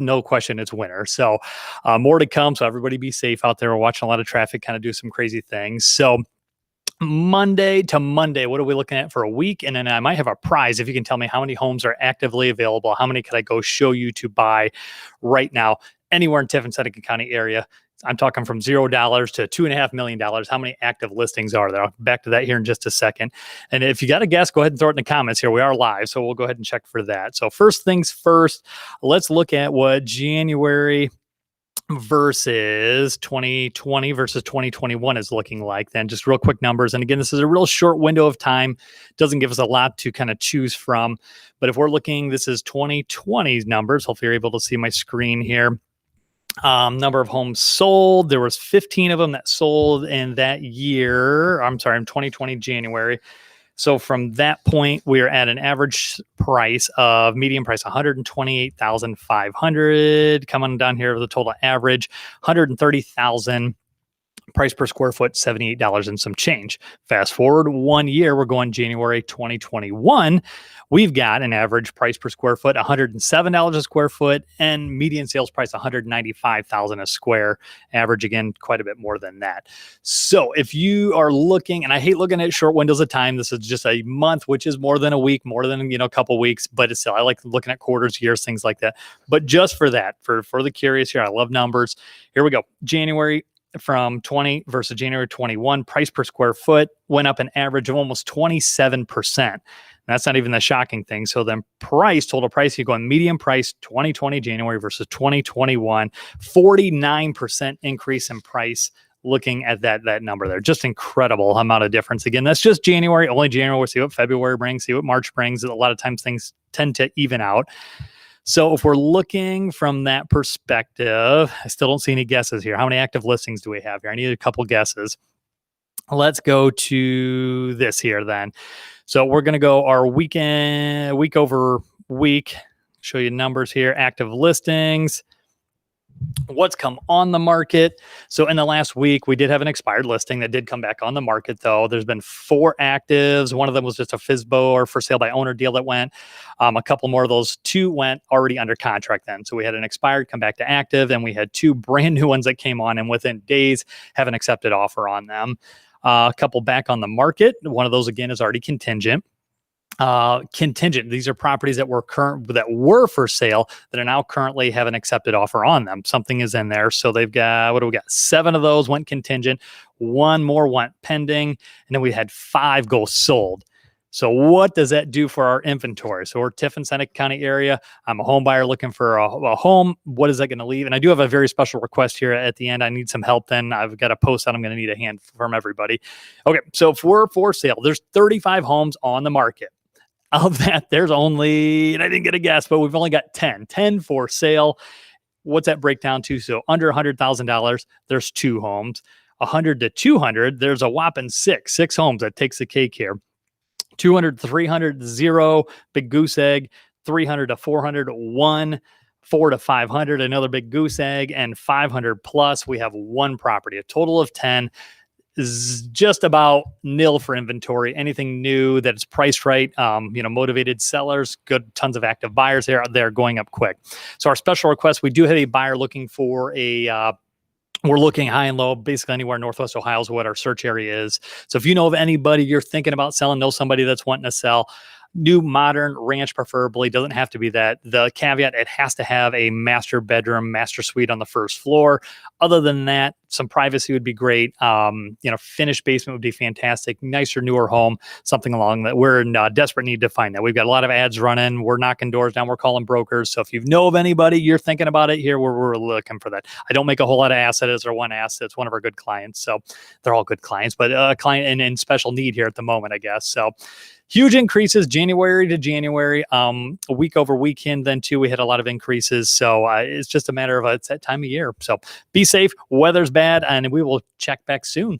no question it's winter. So more to come. So everybody be safe out there. We're watching a lot of traffic kind of do some crazy things. So Monday to Monday, what are we looking at for a week? And then I might have a prize if you can tell me how many homes are actively available. How many could I go show you to buy right now anywhere in Tiffin, Seneca County area? I'm talking from $0 to $2.5 million. How many active listings are there? I'll back to that here in just a second. And if you got a guess, go ahead and throw it in the comments here. We are live, so we'll go ahead and check for that. So first things first, let's look at what January versus 2020 versus 2021 is looking like. Then just real quick numbers. And again, this is a real short window of time. Doesn't give us a lot to kind of choose from. But if we're looking, this is 2020's numbers. Hopefully you're able to see my screen here. Number of homes sold. There was 15 of them that sold in that year. I'm sorry, in 2020 January. So from that point, we are at an average price of median price, $128,500. Coming down here with the total average, $130,000. Price per square foot, $78 and some change. Fast forward 1 year, we're going January 2021. We've got an average price per square foot, $107 a square foot, and median sales price, $195,000 a square. Average, again, quite a bit more than that. So if you are looking, and I hate looking at short windows of time, this is just a month, which is more than a week, more than, a couple weeks, but it's still, I like looking at quarters, years, things like that. But just for that, for the curious here, I love numbers. Here we go. January from 20 versus January 21, price per square foot went up an average of almost 27%. That's not even the shocking thing. So then total price, you go on median price 2020 January versus 2021, 49% increase in price. Looking at that number there, just incredible amount of difference. Again, that's just January, only January. We'll see what February brings, see what March brings. A lot of times things tend to even out. So if we're looking from that perspective, I still don't see any guesses here. How many active listings do we have here? I need a couple guesses. Let's go to this here then. So we're going to go our week over week, show you numbers here, active listings. What's come on the market. So in the last week, we did have an expired listing that did come back on the market, though. There's been 4 actives. One of them was just a FSBO or for sale by owner deal that went. A couple more of those 2 went already under contract then. So we had an expired come back to active, and we had 2 brand new ones that came on, and within days have an accepted offer on them. A couple back on the market. One of those, again, is already contingent. These are properties that were for sale that are now currently have an accepted offer on them. Something is in there. So they've got, what do we got? 7 of those went contingent. 1 more went pending. And then we had 5 go sold. So what does that do for our inventory? So we're Tiffin, Seneca County area. I'm a home buyer looking for a home. What is that going to leave? And I do have a very special request here at the end. I need some help then. I've got a post that I'm going to need a hand from everybody. Okay, so if we're for sale, there's 35 homes on the market. Of that, there's only, and I didn't get a guess, but we've only got 10 for sale. What's that break down to? So under $100,000, there's 2 homes. 100 to 200, there's a whopping 6 homes. That takes the cake here. 200, 300, 0, big goose egg. 300 to 400, 1. 4 to 500, another big goose egg. And 500 plus, we have 1 property. A total of 10. Is just about nil for inventory. Anything new that's priced right, motivated sellers, good, tons of active buyers there. They're going up quick. So our special request, we do have a buyer looking for we're looking high and low, basically anywhere in Northwest Ohio is what our search area is. So if you know of anybody you're thinking about selling, know somebody that's wanting to sell, new, modern, ranch preferably, doesn't have to be that. The caveat, it has to have a master bedroom, master suite on the first floor. Other than that, some privacy would be great. Finished basement would be fantastic. Nicer, newer home, something along that. We're in desperate need to find that. We've got a lot of ads running. We're knocking doors down. We're calling brokers. So if you know of anybody, you're thinking about it, here, we're looking for that. I don't make a whole lot of assets or one asset. It's one of our good clients. So they're all good clients, but a client in special need here at the moment, I guess. So huge increases January to January, a week over weekend. Then too, we had a lot of increases. So it's just a matter of it's that time of year. So be safe. Weather's bad, and we will check back soon.